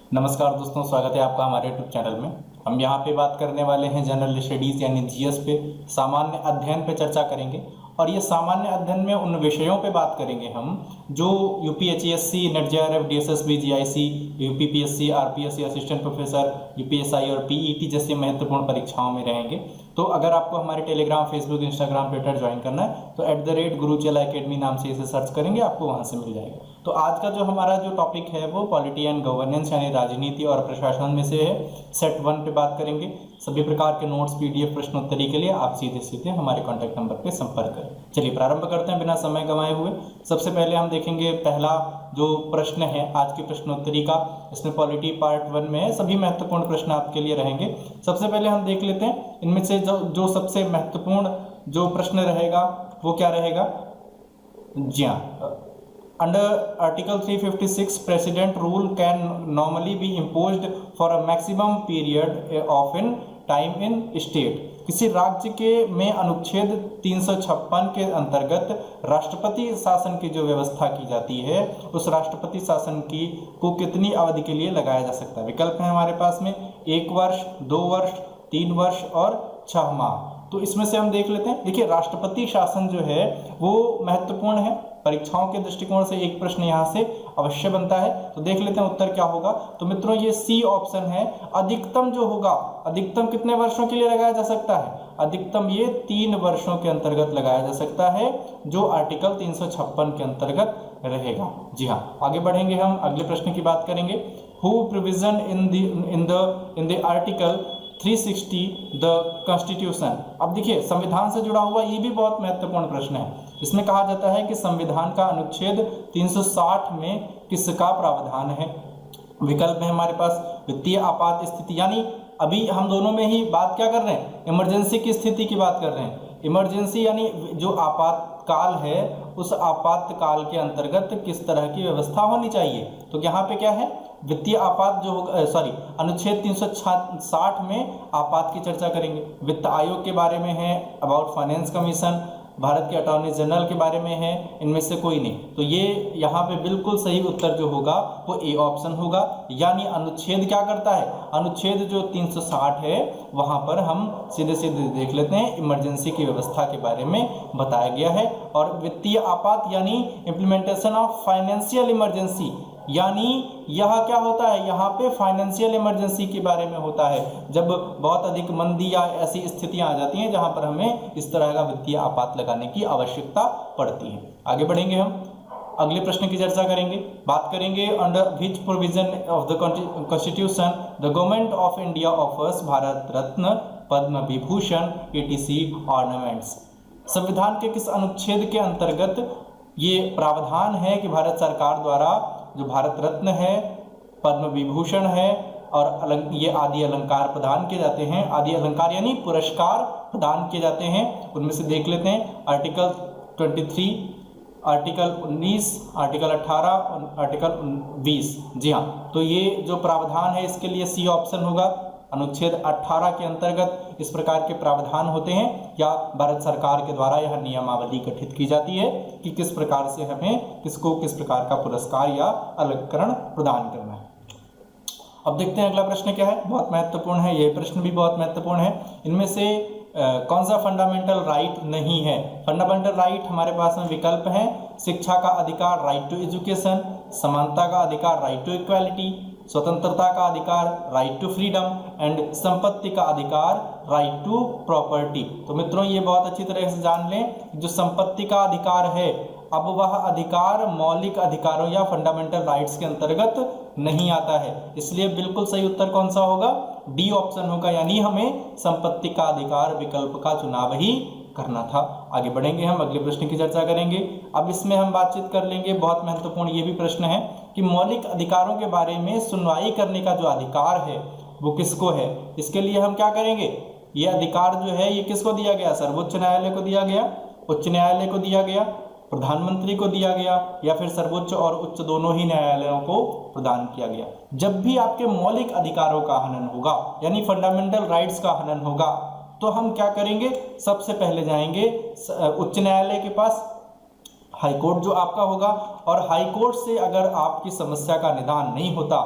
नमस्कार दोस्तों, स्वागत है आपका हमारे यूट्यूब चैनल में। हम यहाँ पे बात करने वाले हैं जनरल स्टडीज़ यानी जीएस पे, सामान्य अध्ययन पे चर्चा करेंगे। और ये सामान्य अध्ययन में उन विषयों पे बात करेंगे हम जो UPHSC, net JRF, DSSB, GIC, UPPSC, RPSC, assistant professor, UPSI और पीईटी जैसी महत्वपूर्ण परीक्षाओं में रहेंगे। तो अगर आपको हमारे Telegram, Facebook, Instagram, Twitter join करना है तो @गुरुचेला एकेडमी नाम से इसे सर्च करेंगे, आपको वहाँ से मिल जाएगा। तो आज का जो हमारा जो टॉपिक है वो पॉलिटी एंड गवर्नेंस यानी राजनीति और प्रशासन में से है। सेट 1 पे बात करेंगे। सभी प्रकार के नोट्स, पीडीएफ, प्रश्नोत्तरी के लिए आप सीधे सीधे हमारे कॉन्टैक्ट नंबर पे संपर्क करें। चलिए प्रारंभ करते हैं बिना समय गंवाए हुए। सबसे पहले हम देखेंगे पहला जो प्रश्न है आज की प्रश्नोत्तरी का। इसमें पॉलिटी पार्ट 1 में है, सभी महत्वपूर्ण प्रश्न आपके लिए रहेंगे। सबसे पहले हम देख लेते हैं इनमें से जो सबसे महत्वपूर्ण जो प्रश्न रहेगा वो क्या रहेगा। जी हाँ, Under Article 356, President rule can normally be imposed for a maximum period of in time in state। किसी राज्य के में अनुच्छेद 356 के अंतर्गत राष्ट्रपति शासन की जो व्यवस्था की जाती है उस राष्ट्रपति शासन की को कितनी अवधि के लिए लगाया जा सकता है। विकल्प है हमारे पास में 1 वर्ष, 2 वर्ष, 3 वर्ष और 6 माह। तो इसमें से हम देख लेते हैं। देखिए, राष्ट्रपति शासन जो है वो महत्वपूर्ण है। परीक्षाओं के दृष्टिकोण से एक प्रश्न यहाँ से अवश्य बनता है। तो देख लेते हैं उत्तर क्या होगा। तो मित्रों, ये सी ऑप्शन है। अधिकतम जो होगा, अधिकतम कितने वर्षों के लिए लगाया जा सकता है? अधिकतम ये 3 वर्षों के अंतर्गत लगाया जा सकता है, जो आर्टिकल 356 के अंतर्गत रहेगा। जी हाँ, आगे बढ़ेंगे हम, अगले प्रश्न की बात करेंगे। Who provision in the article 360 the constitution. अब देखिए, संविधान से जुड़ा हुआ ये भी बहुत महत्वपूर्ण प्रश्न है। इसमें कहा जाता है कि संविधान का अनुच्छेद 360 में किसका प्रावधान है। विकल्प है हमारे पास वित्तीय आपात स्थिति, यानी अभी हम दोनों में ही बात क्या कर रहे हैं, इमरजेंसी की स्थिति की बात कर रहे हैं। इमरजेंसी यानी जो आपातकाल है, उस आपातकाल के अंतर्गत किस तरह की व्यवस्था होनी चाहिए। तो यहाँ पे क्या है, वित्तीय आपात जो अनुच्छेद 360 में आपात की चर्चा करेंगे। वित्त आयोग के बारे में है, अबाउट फाइनेंस कमीशन, भारत के अटॉर्नी जनरल के बारे में है, इनमें से कोई नहीं। तो ये यहाँ पे बिल्कुल सही उत्तर जो होगा वो ए ऑप्शन होगा। यानी अनुच्छेद क्या करता है, अनुच्छेद जो 360 है वहाँ पर हम सीधे सीधे देख लेते हैं, इमरजेंसी की व्यवस्था के बारे में बताया गया है। और वित्तीय आपात यानी इम्प्लीमेंटेशन ऑफ फाइनेंशियल इमरजेंसी, यानी यह क्या होता है, यहाँ पे फाइनेंशियल इमरजेंसी के बारे में होता है, जब बहुत अधिक मंदी या ऐसी स्थितियां आ जाती हैं जहां पर हमें इस तरह का वित्तीय आपात लगाने की आवश्यकता पड़ती है। आगे बढ़ेंगे हम, अगले प्रश्न की चर्चा करेंगे। बात करेंगे under which provision of the constitution the government of India offers Bharat Ratna, Padma Vibhushan, ETC ornaments. संविधान के किस अनुच्छेद के अंतर्गत ये प्रावधान है कि भारत सरकार द्वारा जो भारत रत्न है, पद्म विभूषण है और ये आदि अलंकार प्रदान किए जाते हैं। आदि अलंकार यानी पुरस्कार प्रदान किए जाते हैं। उनमें से देख लेते हैं आर्टिकल 23, आर्टिकल 19, आर्टिकल 18 और आर्टिकल 20। जी हाँ, तो ये जो प्रावधान है इसके लिए सी ऑप्शन होगा। अनुच्छेद 18 के अंतर्गत इस प्रकार के प्रावधान होते हैं या भारत सरकार के द्वारा यह नियमावली गठित की जाती है कि किस प्रकार से हमें किसको किस प्रकार का पुरस्कार या अलंकरण प्रदान करना है। अब देखते हैं अगला प्रश्न क्या है, बहुत महत्वपूर्ण है, यह प्रश्न भी बहुत महत्वपूर्ण है। इनमें से कौन सा फंडामेंटल राइट नहीं है। फंडामेंटल राइट हमारे पास में विकल्प है शिक्षा का अधिकार, राइट टू एजुकेशन, समानता का अधिकार, राइट टू इक्वालिटी, स्वतंत्रता का अधिकार, राइट टू फ्रीडम एंड संपत्ति का अधिकार, राइट टू प्रॉपर्टी। तो मित्रों, ये बहुत अच्छी तरह से जान लें, जो संपत्ति का अधिकार है अब वह अधिकार मौलिक अधिकारों या फंडामेंटल राइट्स के अंतर्गत नहीं आता है। इसलिए बिल्कुल सही उत्तर कौन सा होगा, डी ऑप्शन होगा। यानी हमें संपत्ति का अधिकार विकल्प का चुनाव ही करना था। आगे बढ़ेंगे हम, अगले प्रश्न की चर्चा करेंगे। अब इसमें हम बातचीत कर लेंगे, बहुत महत्वपूर्ण ये भी प्रश्न है कि मौलिक अधिकारों के बारे में सुनवाई करने का जो अधिकार है वो किसको है। इसके लिए हम क्या करेंगे, ये अधिकार जो है ये किसको दिया गया, सर्वोच्च न्यायालय को दिया गया, उच्च न्यायालय को दिया गया, प्रधानमंत्री को दिया गया या फिर सर्वोच्च और उच्च दोनों ही न्यायालयों को प्रदान किया गया। जब भी आपके मौलिक अधिकारों का हनन होगा यानी फंडामेंटल राइट्स का हनन होगा तो हम क्या करेंगे, सबसे पहले जाएंगे उच्च न्यायालय के पास, हाईकोर्ट जो आपका होगा, और हाईकोर्ट से अगर आपकी समस्या का निदान नहीं होता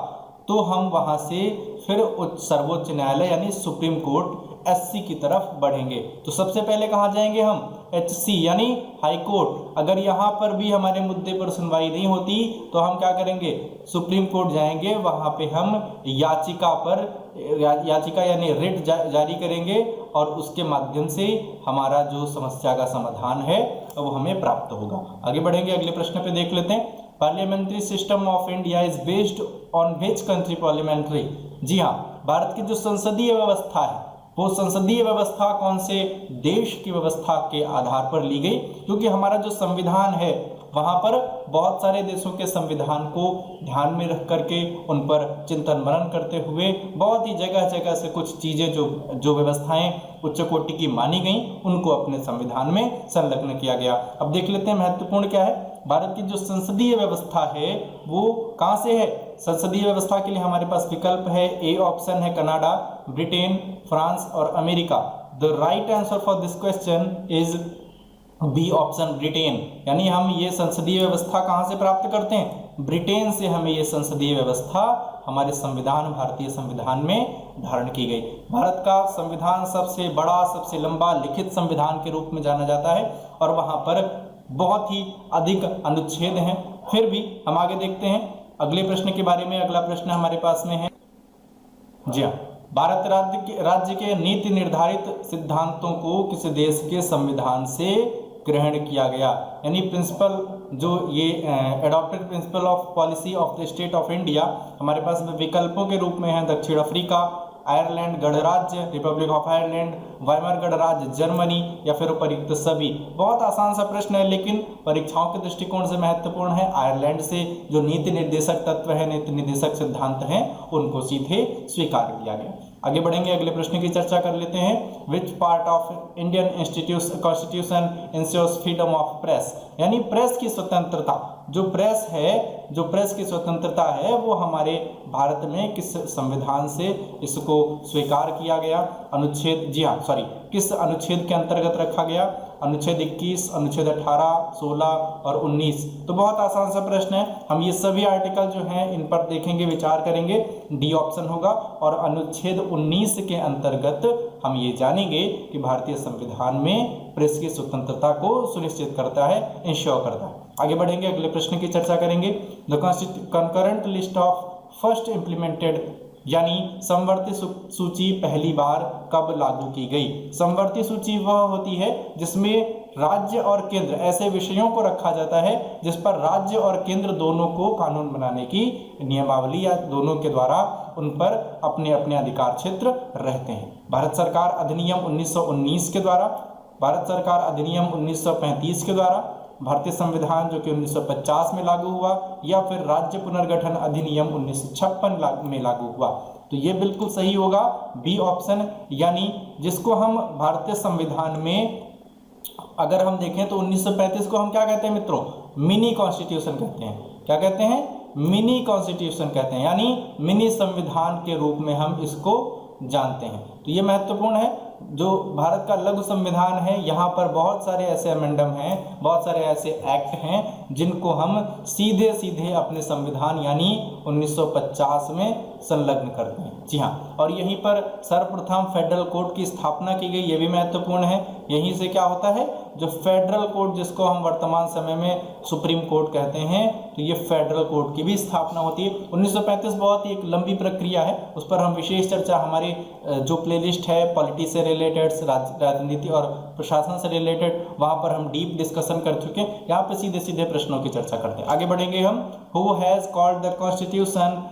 तो हम वहाँ से फिर सर्वोच्च न्यायालय यानी सुप्रीम कोर्ट SC की तरफ बढ़ेंगे। तो सबसे पहले कहाँ जाएंगे हम? HC यानी हाई कोर्ट। अगर यहाँ पर भी हमारे मुद्दे पर सुनवाई नहीं होती तो हम क्या करेंगे? सुप्रीम कोर्ट जाएंगे, वहाँ पे हम याचिका यानी रिट जारी करेंगे और उसके माध्यम से हमारा जो समस्या का समाधान है वो हमें प्राप्त होगा। आगे बढ़ेंगे, अगले प्रश्न पे देख लेते हैं। Parliamentary system of India is based on which country parliamentary? जी हाँ, भारत की जो संसदीय व्यवस्था है वो संसदीय व्यवस्था कौन से देश की व्यवस्था के आधार पर ली गई? क्योंकि हमारा जो संविधान है वहाँ पर बहुत सारे देशों के संविधान को ध्यान में रख करके उन पर चिंतन मनन करते हुए बहुत ही जगह जगह से कुछ चीज़ें जो व्यवस्थाएं उच्च कोटि की मानी गई उनको अपने संविधान में संलग्न किया गया। अब देख लेते हैं महत्वपूर्ण क्या है। भारत की जो संसदीय व्यवस्था है वो कहाँ से है? संसदीय व्यवस्था के लिए हमारे पास विकल्प है। ए ऑप्शन है कनाडा, ब्रिटेन, फ्रांस और America. The right answer for this question is B option, Britain. यानी हम ये संसदीय व्यवस्था कहाँ से प्राप्त करते हैं? ब्रिटेन से हमें ये संसदीय व्यवस्था हमारे संविधान, भारतीय संविधान में धारण की गई। भारत का संविधान सबसे बड़ा, सबसे लंबा लिखित संविधान के रूप में जाना जाता है और वहाँ पर बहुत ही अधिक अनुच्छेद हैं। फिर भी हम आगे देखते हैं अगले प्रश्न के बारे में। अगला प्रश्न हमारे पास में है, जी हाँ, भारत राज्य के नीति निर्धारित सिद्धांतों को किस देश के संविधान से ग्रहण किया गया? यानी प्रिंसिपल जो ये adopted principle of policy of the state of India हमारे पास विकल्पों के रूप में है दक्षिण अफ्रीका, आयरलैंड गणराज्य, रिपब्लिक ऑफ आयरलैंड, वाइमार गणराज्य, जर्मनी या फिर उपर्युक्त सभी। बहुत आसान सा प्रश्न है लेकिन परीक्षाओं के दृष्टिकोण से महत्वपूर्ण है। आयरलैंड से जो नीति निर्देशक तत्व है, नीति निर्देशक सिद्धांत हैं, उनको सीधे स्वीकार किया गया। आगे बढ़ेंगे, अगले प्रश्न की चर्चा कर लेते हैं। Which part of Indian constitution ensures freedom of press? यानी प्रेस की स्वतंत्रता, जो प्रेस है, जो प्रेस की स्वतंत्रता है वो हमारे भारत में किस संविधान से इसको स्वीकार किया गया? अनुच्छेद, जी हाँ सॉरी, किस अनुच्छेद के अंतर्गत रखा गया? अनुच्छेद 21, अनुच्छेद 18, 16 और 19। तो बहुत आसान सा प्रश्न है। हम ये सभी आर्टिकल जो हैं इन पर देखेंगे, विचार करेंगे। डी ऑप्शन होगा। और अनुच्छेद 19 के अंतर्गत हम ये जानेंगे कि भारतीय संविधान में प्रेस की स्वतंत्रता को सुनिश्चित करता है, इंश्योर करता है। आगे बढ़ेंगे, अगले प्रश्न की चर्चा करेंगे। The concurrent list of first implemented, यानी समवर्ती सूची पहली बार कब लागू की गई? समवर्ती सूची वह होती है जिसमें राज्य और केंद्र ऐसे विषयों को रखा जाता है जिस पर राज्य और केंद्र दोनों को कानून बनाने की नियमावली या दोनों के द्वारा उन पर अपने अपने अधिकार क्षेत्र रहते हैं। भारत सरकार अधिनियम 1919 के द्वारा, भारत सरकार अधिनियम 1935 के द्वारा, भारतीय संविधान जो कि 1950 में लागू हुआ, या फिर राज्य पुनर्गठन अधिनियम 1956 में लागू हुआ। तो ये बिल्कुल सही होगा बी ऑप्शन। यानी जिसको हम भारतीय संविधान में अगर हम देखें तो 1935 को हम क्या कहते हैं मित्रों? मिनी कॉन्स्टिट्यूशन कहते हैं। क्या कहते हैं? मिनी कॉन्स्टिट्यूशन कहते हैं, यानी मिनी संविधान के रूप में हम इसको जानते हैं। तो ये महत्वपूर्ण है। जो भारत का लघु संविधान है, यहाँ पर बहुत सारे ऐसे अमेंडम हैं, बहुत सारे ऐसे एक्ट हैं जिनको हम सीधे सीधे अपने संविधान यानी 1950 में संलग्न करते हैं। जी हाँ, और यहीं पर सर्वप्रथम फेडरल कोर्ट की स्थापना की गई, ये भी महत्वपूर्ण है। यहीं से क्या होता है, जो फेडरल कोर्ट जिसको हम वर्तमान समय में सुप्रीम कोर्ट कहते हैं, तो ये फेडरल कोर्ट की भी स्थापना होती है। 1935 बहुत ही एक लंबी प्रक्रिया है, उस पर हम विशेष चर्चा हमारी जो प्लेलिस्ट है पॉलिटी से रिलेटेड, राजनीति और प्रशासन से रिलेटेड, वहाँ पर हम डीप डिस्कशन कर चुके हैं। यहाँ पे सीधे सीधे प्रश्नों की चर्चा करते हैं। आगे बढ़ेंगे हम। Who has called the constitution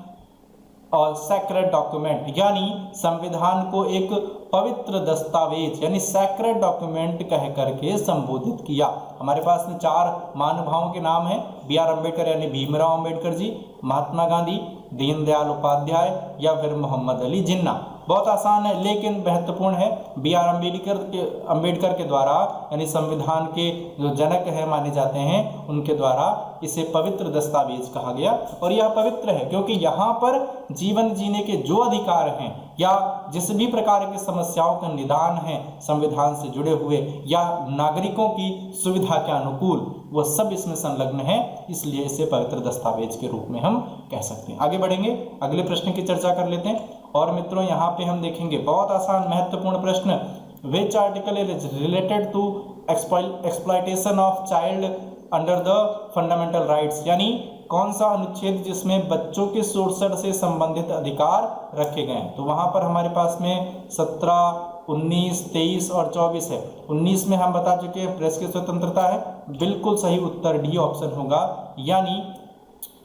और सैक्रेड डॉक्यूमेंट, यानी संविधान को एक पवित्र दस्तावेज यानी सैक्रेड डॉक्यूमेंट कह करके संबोधित किया? हमारे पास में 4 महानुभावों के नाम हैं। B.R. अम्बेडकर यानी भीमराव अम्बेडकर जी, महात्मा गांधी, दीनदयाल उपाध्याय या फिर मोहम्मद अली जिन्ना। बहुत आसान है लेकिन महत्वपूर्ण है। B.R. अम्बेडकर के द्वारा यानी संविधान के जो जनक है माने जाते हैं, उनके द्वारा इसे पवित्र दस्तावेज कहा गया। और यह पवित्र है क्योंकि यहाँ पर जीवन जीने के जो अधिकार हैं या जिस भी प्रकार की समस्याओं का निदान है संविधान से जुड़े हुए या नागरिकों की सुविधा के अनुकूल, वह सब इसमें संलग्न है, इसलिए इसे पवित्र दस्तावेज के रूप में हम कह सकते हैं। आगे बढ़ेंगे, अगले प्रश्न की चर्चा कर लेते हैं। और मित्रों यहाँ पे हम देखेंगे बहुत आसान महत्वपूर्ण प्रश्न, which article is related to exploitation of child under the fundamental rights, यानी कौन सा अनुच्छेद जिसमें बच्चों के शोषण से संबंधित अधिकार रखे गए हैं। तो वहां पर हमारे पास में 17, 19, 23 और 24 है। 19 में हम बता चुके हैं प्रेस की स्वतंत्रता है, बिल्कुल सही उत्तर डी ऑप्शन होगा। यानी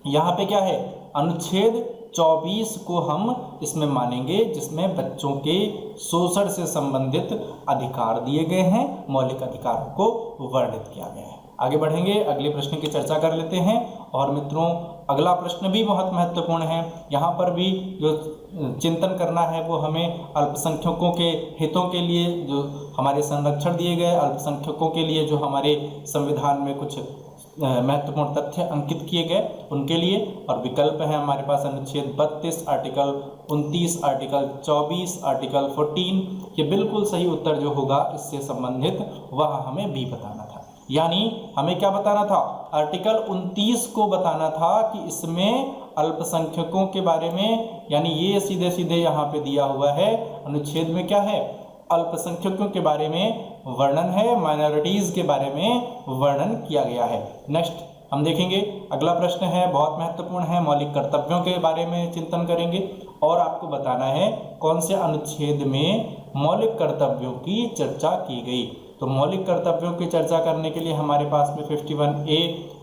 यहाँ पे क्या है, अनुच्छेद 24 को हम इसमें मानेंगे जिसमें बच्चों के शोषण से संबंधित अधिकार दिए गए हैं, मौलिक अधिकारों को वर्णित किया गया है। आगे बढ़ेंगे, अगले प्रश्न की चर्चा कर लेते हैं। और मित्रों अगला प्रश्न भी बहुत महत्वपूर्ण है, यहाँ पर भी जो चिंतन करना है वो हमें अल्पसंख्यकों के हितों के लिए जो हमारे संरक्षण दिए गए, अल्पसंख्यकों के लिए जो हमारे संविधान में कुछ महत्वपूर्ण तथ्य अंकित किए गए उनके लिए। और विकल्प है हमारे पास अनुच्छेद 32, आर्टिकल 29, आर्टिकल 24, आर्टिकल 14। ये बिल्कुल सही उत्तर जो होगा इससे संबंधित वह हमें भी बताना था। यानी हमें क्या बताना था, आर्टिकल 29 को बताना था कि इसमें अल्पसंख्यकों के बारे में, यानी ये सीधे सीधे यहाँ पे दिया हुआ है अनुच्छेद में क्या है, अल्पसंख्यकों के बारे में वर्णन है, माइनॉरिटीज के बारे में वर्णन किया गया है। नेक्स्ट हम देखेंगे, अगला प्रश्न है बहुत महत्वपूर्ण है, मौलिक कर्तव्यों के बारे में चिंतन करेंगे और आपको बताना है कौन से अनुच्छेद में मौलिक कर्तव्यों की चर्चा की गई। तो मौलिक कर्तव्यों की चर्चा करने के लिए हमारे पास में 51A,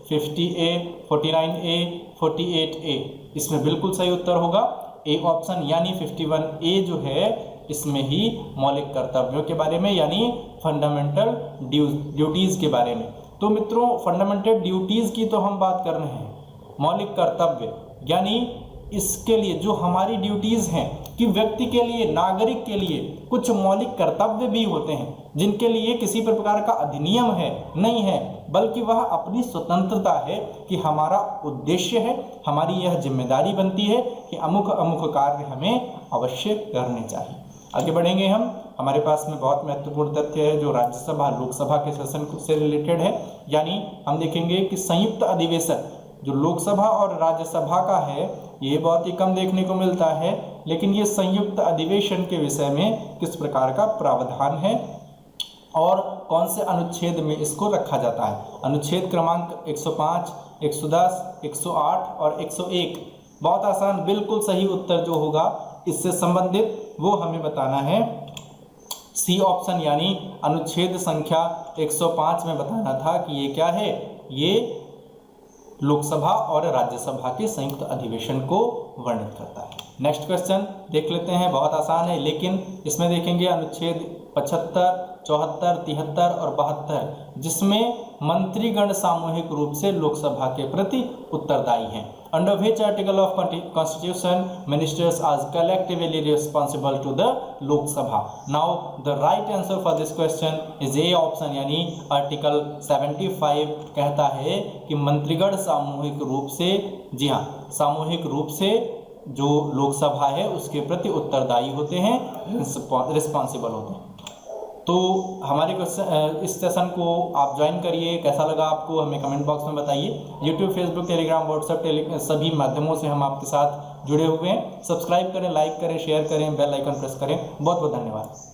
50A, 49A, 48A, इसमें बिल्कुल सही उत्तर होगा ए ऑप्शन, यानी 51A जो है इसमें ही मौलिक कर्तव्यों के बारे में यानी फंडामेंटल ड्यूटीज के बारे में। तो मित्रों फंडामेंटल ड्यूटीज की तो हम बात कर रहे हैं, मौलिक कर्तव्य यानी इसके लिए जो हमारी ड्यूटीज हैं कि व्यक्ति के लिए, नागरिक के लिए कुछ मौलिक कर्तव्य भी होते हैं जिनके लिए किसी प्रकार का अधिनियम है नहीं है, बल्कि वह अपनी स्वतंत्रता है कि हमारा उद्देश्य है, हमारी यह जिम्मेदारी बनती है कि अमुक अमुक कार्य हमें अवश्य करने चाहिए। आगे बढ़ेंगे हम, हमारे पास में बहुत महत्वपूर्ण तथ्य है जो राज्यसभा लोकसभा के सेशन से रिलेटेड है। यानी हम देखेंगे कि संयुक्त अधिवेशन जो लोकसभा और राज्यसभा का है ये बहुत ही कम देखने को मिलता है, लेकिन ये संयुक्त अधिवेशन के विषय में किस प्रकार का प्रावधान है और कौन से अनुच्छेद में इसको रखा जाता है। अनुच्छेद क्रमांक 105, 110, 108 और 101। बहुत आसान, बिल्कुल सही उत्तर जो होगा इससे संबंधित वो हमें बताना है सी ऑप्शन, यानी अनुच्छेद संख्या 105 में बताना था कि ये क्या है, ये लोकसभा और राज्यसभा के संयुक्त अधिवेशन को वर्णित करता है। नेक्स्ट क्वेश्चन देख लेते हैं, बहुत आसान है लेकिन इसमें देखेंगे अनुच्छेद 75, 74, 73 और 72 जिसमें मंत्रीगण सामूहिक रूप से लोकसभा के प्रति उत्तरदायी हैं। Under which article of constitution ministers are collectively responsible to the Lok Sabha. Now the right answer for this question is A option, यानी आर्टिकल 75 कहता है कि मंत्रीगण सामूहिक रूप से, जी हाँ, सामूहिक रूप से जो लोकसभा है उसके प्रति उत्तरदायी होते हैं, रिस्पॉन्सिबल होते हैं। तो हमारे इस सेशन को आप ज्वाइन करिए, कैसा लगा आपको हमें कमेंट बॉक्स में बताइए। यूट्यूब, फेसबुक, टेलीग्राम, व्हाट्सएप सभी माध्यमों से हम आपके साथ जुड़े हुए हैं। सब्सक्राइब करें, लाइक करें, शेयर करें, बेल आइकन प्रेस करें। बहुत बहुत धन्यवाद।